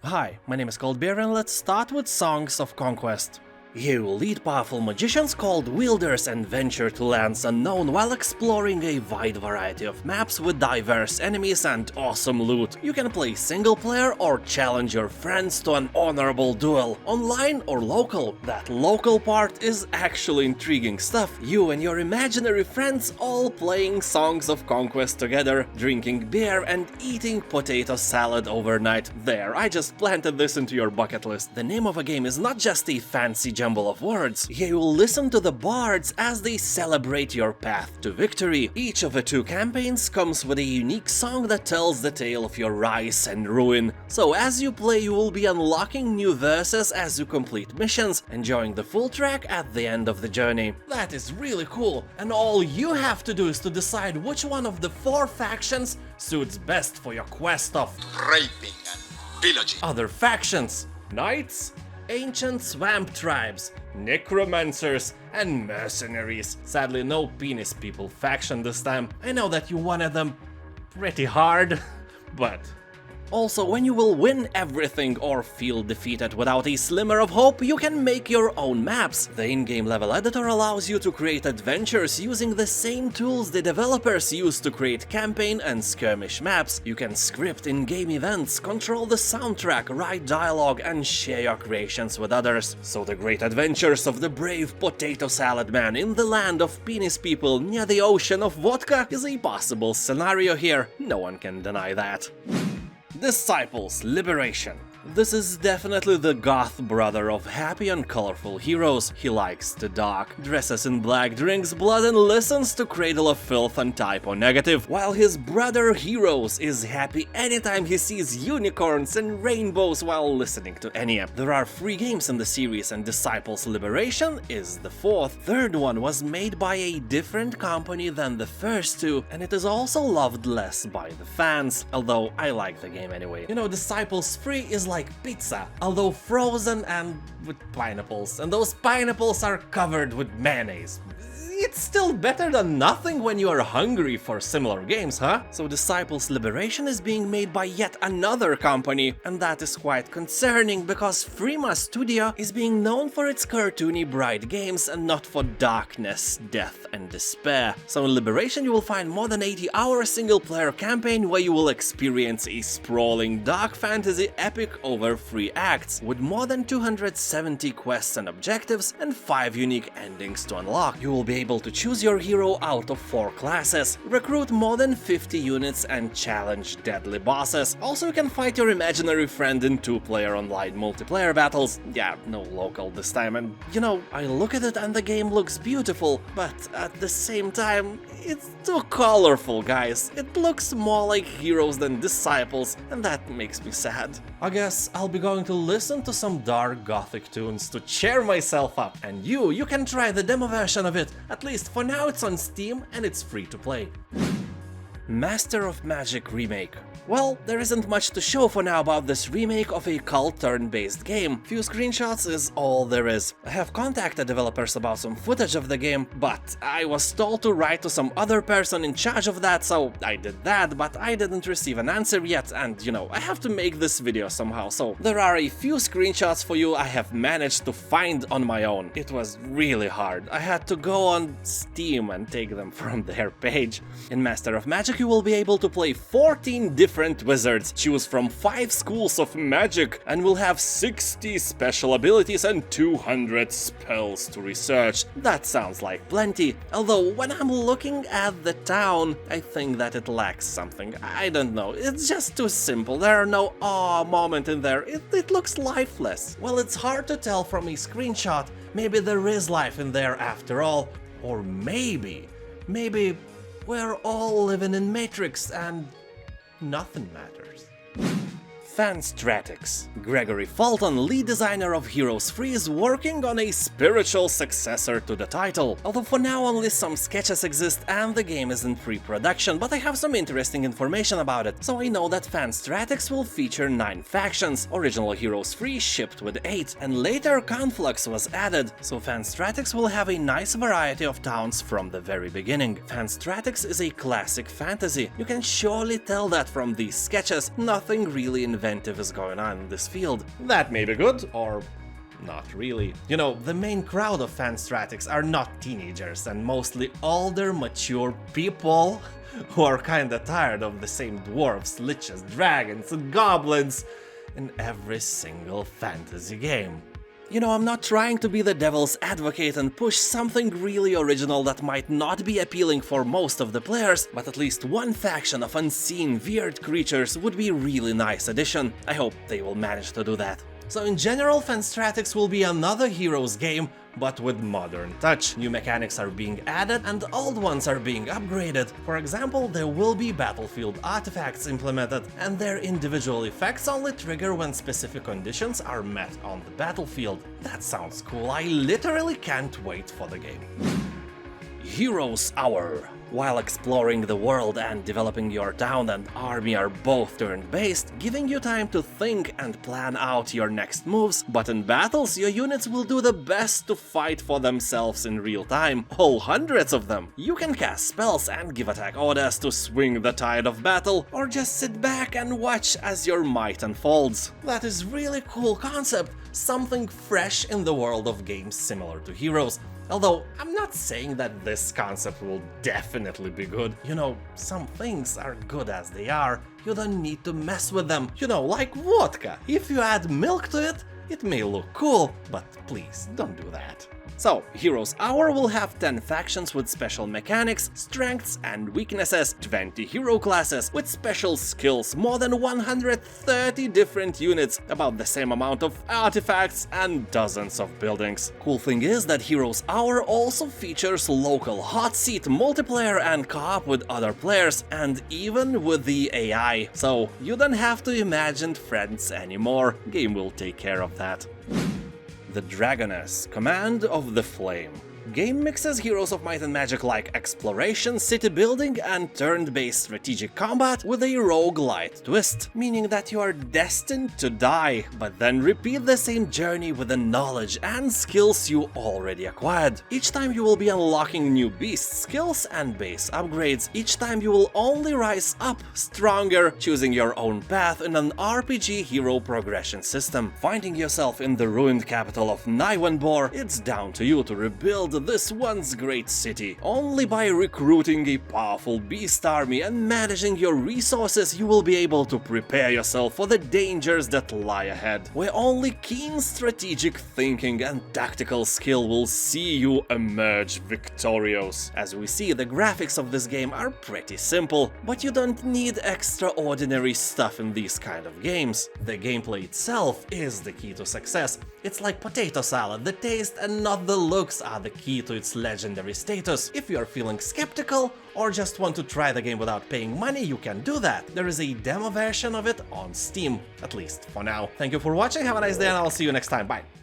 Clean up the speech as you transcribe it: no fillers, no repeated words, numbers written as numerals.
Hi, my name is Coldbear and let's start with Songs of Conquest. You lead powerful magicians called wielders and venture to lands unknown while exploring a wide variety of maps with diverse enemies and awesome loot. You can play single player or challenge your friends to an honorable duel, online or local. That local part is actually intriguing stuff. You and your imaginary friends all playing Songs of Conquest together, drinking beer and eating potato salad overnight. There, I just planted this into your bucket list. The name of a game is not just a fancy jumble of words. You will listen to the bards as they celebrate your path to victory. Each of the two campaigns comes with a unique song that tells the tale of your rise and ruin. So as you play, you will be unlocking new verses as you complete missions, enjoying the full track at the end of the journey. That is really cool, and all you have to do is to decide which one of the 4 factions suits best for your quest of raping and pillaging. other factions: knights, ancient swamp tribes, necromancers, and mercenaries. Sadly, no penis people faction this time. I know that you wanted them pretty hard, but... Also, when you will win everything or feel defeated without a slimmer of hope, you can make your own maps. The in-game level editor allows you to create adventures using the same tools the developers use to create campaign and skirmish maps. You can script in-game events, control the soundtrack, write dialogue, and share your creations with others. So the great adventures of the brave potato salad man in the land of penis people near the ocean of vodka is a possible scenario here. No one can deny that. Disciples Liberation. This is definitely the goth brother of happy and colorful heroes. He likes the dark, dresses in black, drinks blood and listens to Cradle of Filth and Type O Negative, while his brother Heroes is happy anytime he sees unicorns and rainbows while listening to Enya. There are 3 games in the series and Disciples Liberation is the 4th. Third one was made by a different company than the first 2, and it is also loved less by the fans, although I like the game anyway. You know, Disciples 3 is like pizza, although frozen and with pineapples, and those pineapples are covered with mayonnaise. It's still better than nothing when you are hungry for similar games, huh? So Disciples Liberation is being made by yet another company, and that is quite concerning because Frima Studio is being known for its cartoony bright games and not for darkness, death and despair. So in Liberation you will find more than 80-hour single-player campaign where you will experience a sprawling dark fantasy epic over 3 acts, with more than 270 quests and objectives and 5 unique endings to unlock. You will be able to choose your hero out of 4 classes, recruit more than 50 units and challenge deadly bosses. Also, you can fight your imaginary friend in 2-player online multiplayer battles. Yeah, no local this time, and you know, I look at it and the game looks beautiful, but at the same time, it's too colorful, guys. It looks more like Heroes than Disciples, and that makes me sad. I guess I'll be going to listen to some dark gothic tunes to cheer myself up, and you can try the demo version of it. At least for now it's on Steam and it's free to play. Master of Magic Remake. Well, there isn't much to show for now about this remake of a cult turn-based game. Few screenshots is all there is. I have contacted developers about some footage of the game, but I was told to write to some other person in charge of that, so I did that, but I didn't receive an answer yet, and you know, I have to make this video somehow, so there are a few screenshots for you I have managed to find on my own. It was really hard. I had to go on Steam and take them from their page. In Master of Magic you will be able to play 14 different wizards, choose from 5 schools of magic, and will have 60 special abilities and 200 spells to research. That sounds like plenty, although when I'm looking at the town, I think that it lacks something. I don't know, it's just too simple. There are no aw moment in there, it looks lifeless. Well, it's hard to tell from a screenshot. Maybe there is life in there after all, or maybe we're all living in Matrix and nothing matters. Fanstratics. Gregory Fulton, lead designer of Heroes 3, is working on a spiritual successor to the title. Although for now only some sketches exist and the game is in pre-production, but I have some interesting information about it, so I know that Fanstratics will feature 9 factions. Original Heroes 3 shipped with 8, and later Conflux was added, so Fanstratics will have a nice variety of towns from the very beginning. Fanstratics is a classic fantasy. You can surely tell that from these sketches. Nothing really inventive inventive is going on in this field. That may be good, or not really. You know, the main crowd of Fanstratics are not teenagers and mostly older, mature people who are kinda tired of the same dwarves, liches, dragons, and goblins in every single fantasy game. You know, I'm not trying to be the devil's advocate and push something really original that might not be appealing for most of the players, but at least one faction of unseen, weird creatures would be a really nice addition. I hope they will manage to do that. So in general, Fanstratics will be another Heroes game, but with modern touch. New mechanics are being added and old ones are being upgraded. For example, there will be battlefield artifacts implemented, and their individual effects only trigger when specific conditions are met on the battlefield. That sounds cool, I literally can't wait for the game. Heroes Hour. While exploring the world and developing your town and army are both turn-based, giving you time to think and plan out your next moves, but in battles your units will do the best to fight for themselves in real time, all hundreds of them. You can cast spells and give attack orders to swing the tide of battle, or just sit back and watch as your might unfolds. That is really cool concept, something fresh in the world of games similar to Heroes. Although, I'm not saying that this concept will definitely be good. You know, some things are good as they are, you don't need to mess with them. You know, like vodka. If you add milk to it, it may look cool, but please don't do that. So, Heroes Hour will have 10 factions with special mechanics, strengths and weaknesses, 20 hero classes with special skills, more than 130 different units, about the same amount of artifacts and dozens of buildings. Cool thing is that Heroes Hour also features local hot seat multiplayer and co-op with other players, and even with the AI, so you don't have to imagine friends anymore, game will take care of that. The Dragoness, Command of the Flame. Game mixes Heroes of Might and Magic like exploration, city building and turn-based strategic combat with a roguelite twist, meaning that you are destined to die, but then repeat the same journey with the knowledge and skills you already acquired. Each time you will be unlocking new beast skills and base upgrades. Each time you will only rise up stronger, choosing your own path in an RPG hero progression system. Finding yourself in the ruined capital of Naiwanbor, it's down to you to rebuild this once great city. Only by recruiting a powerful beast army and managing your resources you will be able to prepare yourself for the dangers that lie ahead, where only keen strategic thinking and tactical skill will see you emerge victorious. As we see, the graphics of this game are pretty simple, but you don't need extraordinary stuff in these kind of games. The gameplay itself is the key to success. It's like potato salad, the taste and not the looks are the key to its legendary status. If you are feeling skeptical or just want to try the game without paying money, you can do that. There is a demo version of it on Steam, at least for now. Thank you for watching, have a nice day and I'll see you next time, bye!